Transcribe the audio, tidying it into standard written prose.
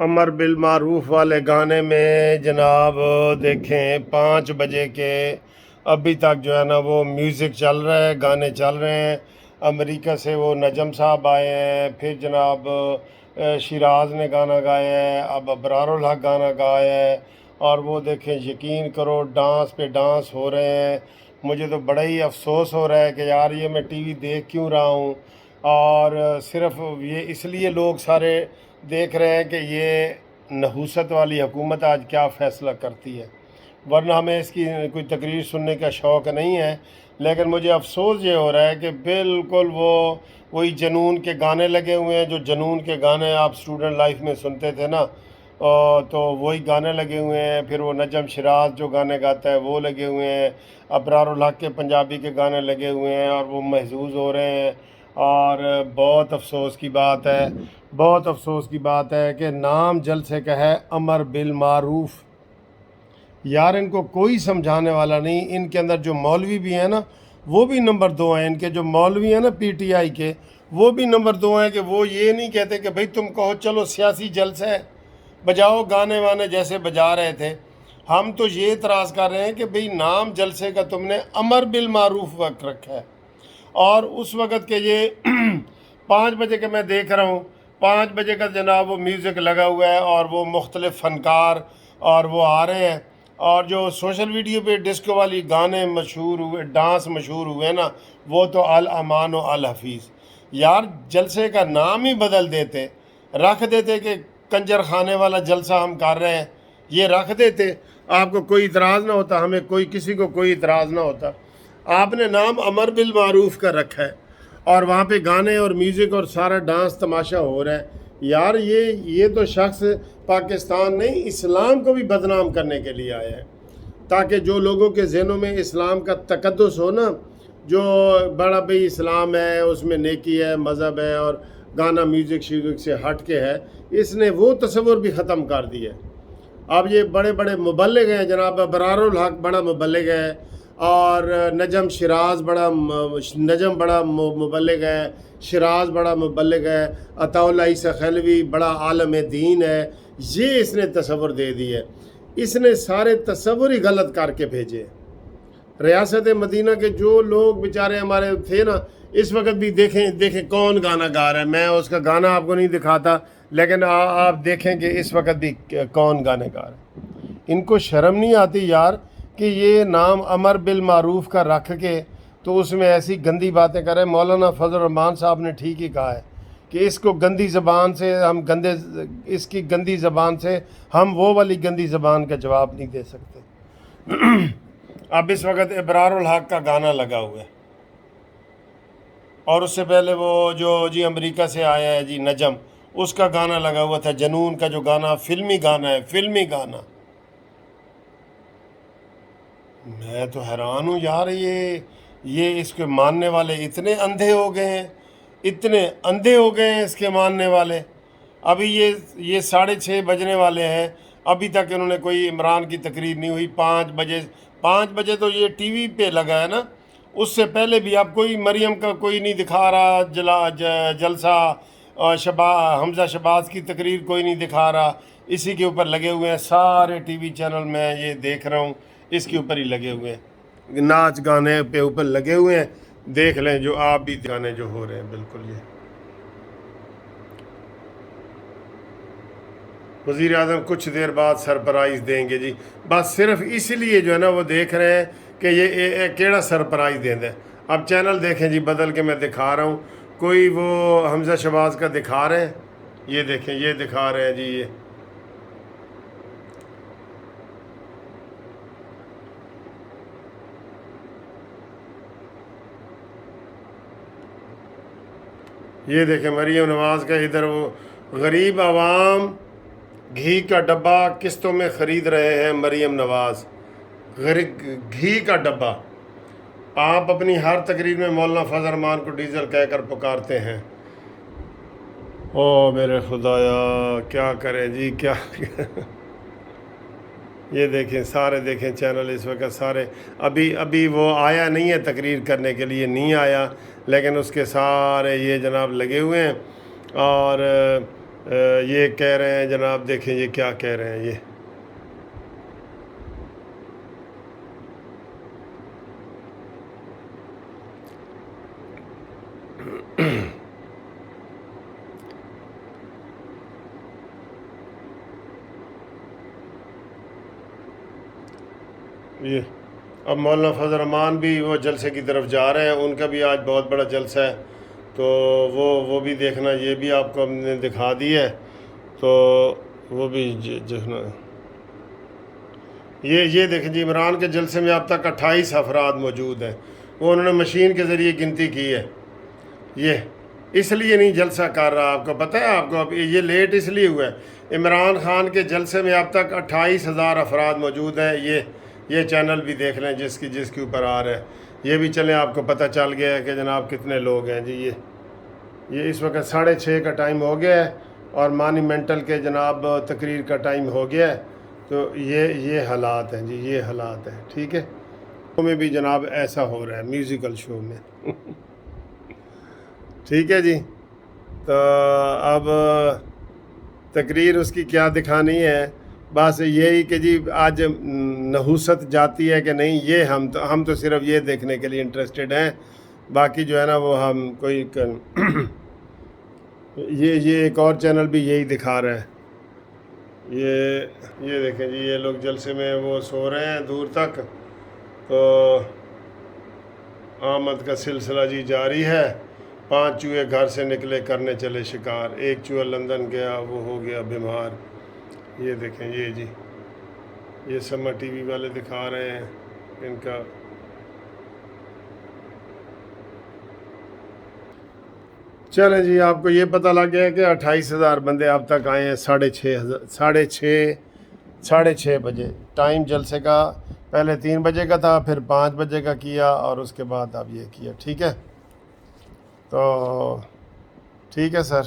امر بالمعروف والے گانے میں جناب دیکھیں 5 بجے کے ابھی تک جو ہے نا وہ میوزک چل رہا ہے، گانے چل رہے ہیں۔ امریکہ سے وہ نجم صاحب آئے ہیں، پھر جناب شیراز نے گانا گایا ہے، اب ابرار الحق گانا گایا ہے، اور وہ دیکھیں یقین کرو ڈانس پہ ڈانس ہو رہے ہیں۔ مجھے تو بڑا ہی افسوس ہو رہا ہے کہ یار یہ میں ٹی وی دیکھ کیوں رہا ہوں، اور صرف یہ اس لیے لوگ سارے دیکھ رہے ہیں کہ یہ نحوست والی حکومت آج کیا فیصلہ کرتی ہے، ورنہ ہمیں اس کی کوئی تقریر سننے کا شوق نہیں ہے۔ لیکن مجھے افسوس یہ ہو رہا ہے کہ بالکل وہی جنون کے گانے لگے ہوئے ہیں، جو جنون کے گانے آپ اسٹوڈنٹ لائف میں سنتے تھے نا، تو وہی گانے لگے ہوئے ہیں۔ پھر وہ نجم شراز جو گانے گاتا ہے وہ لگے ہوئے ہیں، ابرار الحق کے پنجابی کے گانے لگے ہوئے ہیں، اور وہ محظوظ ہو رہے ہیں۔ اور بہت افسوس کی بات ہے، بہت افسوس کی بات ہے کہ نام جلسے کا ہے امر بالمعروف۔ یار ان کو کوئی سمجھانے والا نہیں۔ ان کے اندر جو مولوی بھی ہیں نا وہ بھی نمبر 2 ہیں، ان کے جو مولوی ہیں نا پی ٹی آئی کے وہ بھی نمبر 2 ہیں، کہ وہ یہ نہیں کہتے کہ بھئی تم کہو چلو سیاسی جلسہ ہے، بجاؤ گانے وانے جیسے بجا رہے تھے۔ ہم تو یہ اعتراض کر رہے ہیں کہ بھئی نام جلسے کا تم نے امر بالمعروف وقت رکھا ہے، اور اس وقت کے یہ 5 بجے کا میں دیکھ رہا ہوں، 5 بجے کا جناب وہ میوزک لگا ہوا ہے، اور وہ مختلف فنکار اور وہ آ رہے ہیں، اور جو سوشل میڈیا پہ ڈسکو والی گانے مشہور ہوئے، ڈانس مشہور ہوئے نا، وہ تو الامان و الحفیظ۔ یار جلسے کا نام ہی بدل دیتے، رکھ دیتے کہ کنجر خانے والا جلسہ ہم کر رہے ہیں، یہ رکھ دیتے، آپ کو کوئی اعتراض نہ ہوتا، ہمیں کسی کو کوئی اعتراض نہ ہوتا۔ آپ نے نام امر بالمعروف کا رکھا ہے، اور وہاں پہ گانے اور میوزک اور سارا ڈانس تماشا ہو رہا ہے۔ یار یہ تو شخص پاکستان نہیں اسلام کو بھی بدنام کرنے کے لیے آیا ہے، تاکہ جو لوگوں کے ذہنوں میں اسلام کا تقدس ہو نا، جو بڑا بھئی اسلام ہے اس میں نیکی ہے، مذہب ہے، اور گانا میوزک شیوزک سے ہٹ کے ہے، اس نے وہ تصور بھی ختم کر دیا ہے۔ اب یہ بڑے بڑے مبلغ ہیں، جناب ابرار الحق بڑا مبلغ ہے، اور نجم شراز بڑا مبلغ ہے، شراز بڑا مبلغ ہے، عطا اللہ عیسیٰ خیلوی بڑا عالم دین ہے۔ یہ اس نے تصور دے دی ہے، اس نے سارے تصور ہی غلط کر کے بھیجے۔ ریاست مدینہ کے جو لوگ بیچارے ہمارے تھے نا، اس وقت بھی دیکھیں کون گانا گا رہا ہے۔ میں اس کا گانا آپ کو نہیں دکھاتا، لیکن آپ دیکھیں کہ اس وقت بھی کون گانے گا رہا ہے۔ ان کو شرم نہیں آتی یار کہ یہ نام امر بالمعروف کا رکھ کے تو اس میں ایسی گندی باتیں کریں۔ مولانا فضل الرحمان صاحب نے ٹھیک ہی کہا ہے کہ اس کو گندی زبان سے اس کی گندی زبان سے ہم وہ والی گندی زبان کا جواب نہیں دے سکتے۔ اب اس وقت ابرار الحق کا گانا لگا ہوا ہے، اور اس سے پہلے وہ جو جی امریکہ سے آیا ہے جی نجم، اس کا گانا لگا ہوا تھا، جنون کا جو گانا فلمی گانا ہے، فلمی گانا۔ میں تو حیران ہوں یار، یہ اس کے ماننے والے اتنے اندھے ہو گئے ہیں، اتنے اندھے ہو گئے ہیں اس کے ماننے والے۔ ابھی یہ 6:30 بجنے والے ہیں، ابھی تک انہوں نے کوئی عمران کی تقریر نہیں ہوئی۔ 5 بجے تو یہ ٹی وی پہ لگا ہے نا، اس سے پہلے بھی اب کوئی مریم کا کوئی نہیں دکھا رہا جلسہ، حمزہ شہباز کی تقریر کوئی نہیں دکھا رہا، اسی کے اوپر لگے ہوئے ہیں سارے ٹی وی چینل۔ میں یہ دیکھ رہا ہوں اس کے اوپر ہی لگے ہوئے ہیں، ناچ گانے پہ اوپر لگے ہوئے ہیں۔ دیکھ لیں جو آپ بھی گانے جو ہو رہے ہیں، بالکل یہ وزیر اعظم کچھ دیر بعد سرپرائز دیں گے جی، بس صرف اس لیے جو ہے نا وہ دیکھ رہے ہیں کہ یہ کیڑا سرپرائز دیں دیں۔ اب چینل دیکھیں جی بدل کے، میں دکھا رہا ہوں، کوئی وہ حمزہ شہباز کا دکھا رہے ہیں، یہ دیکھیں یہ دکھا رہے ہیں جی، یہ دیکھیں مریم نواز کا ادھر وہ غریب عوام گھی کا ڈبہ قسطوں میں خرید رہے ہیں۔ مریم نواز گھی کا ڈبہ، آپ اپنی ہر تقریر میں مولانا فضل الرحمان کو ڈیزل کہہ کر پکارتے ہیں۔ او میرے خدایا کیا کریں جی، کیا یہ دیکھیں سارے دیکھیں چینل اس وقت سارے، ابھی وہ آیا نہیں ہے تقریر کرنے کے لیے، نہیں آیا، لیکن اس کے سارے یہ جناب لگے ہوئے ہیں، اور یہ کہہ رہے ہیں جناب، دیکھیں یہ کیا کہہ رہے ہیں یہ اب مولانا فضل الرحمان بھی وہ جلسے کی طرف جا رہے ہیں، ان کا بھی آج بہت بڑا جلسہ ہے، تو وہ بھی دیکھنا، یہ بھی آپ کو ہم نے دکھا دی ہے، تو وہ بھی دیکھنا۔ یہ دیکھیں جی، عمران کے جلسے میں اب تک 28 افراد موجود ہیں، وہ انہوں نے مشین کے ذریعے گنتی کی ہے۔ یہ اس لیے نہیں جلسہ کر رہا، آپ کو پتہ ہے، آپ کو اب یہ لیٹ اس لیے ہوا ہے، عمران خان کے جلسے میں اب تک 28,000 افراد موجود ہیں۔ یہ چینل بھی دیکھ لیں جس کے اوپر آ رہا ہے، یہ بھی چلیں، آپ کو پتہ چل گیا ہے کہ جناب کتنے لوگ ہیں جی۔ یہ اس وقت 6:30 کا ٹائم ہو گیا ہے، اور مانیمنٹل کے جناب تقریر کا ٹائم ہو گیا ہے، تو یہ حالات ہیں جی، یہ حالات ہیں، ٹھیک ہے۔ شو میں بھی جناب ایسا ہو رہا ہے، میوزیکل شو میں ٹھیک ہے جی۔ تو اب تقریر اس کی کیا دکھانی ہے، بس یہی کہ جی آج نحوست جاتی ہے کہ نہیں، یہ ہم تو صرف یہ دیکھنے کے لیے انٹرسٹڈ ہیں، باقی جو ہے نا وہ ہم کوئی یہ ایک اور چینل بھی یہی دکھا رہا ہے۔ یہ دیکھیں جی، یہ لوگ جلسے میں وہ سو رہے ہیں دور تک، تو آمد کا سلسلہ جی جاری ہے۔ 5 چوہے گھر سے نکلے کرنے چلے شکار، ایک چوہا لندن گیا وہ ہو گیا بیمار۔ یہ دیکھیں یہ جی، یہ سما ٹی وی والے دکھا رہے ہیں ان کا۔ چلیں جی، آپ کو یہ پتہ لگ گیا کہ 28,000 بندے اب تک آئے ہیں، 6:30 بجے ٹائم جلسے کا، پہلے 3 بجے کا تھا، پھر 5 بجے کا کیا، اور اس کے بعد اب یہ کیا، ٹھیک ہے۔ تو ٹھیک ہے سر۔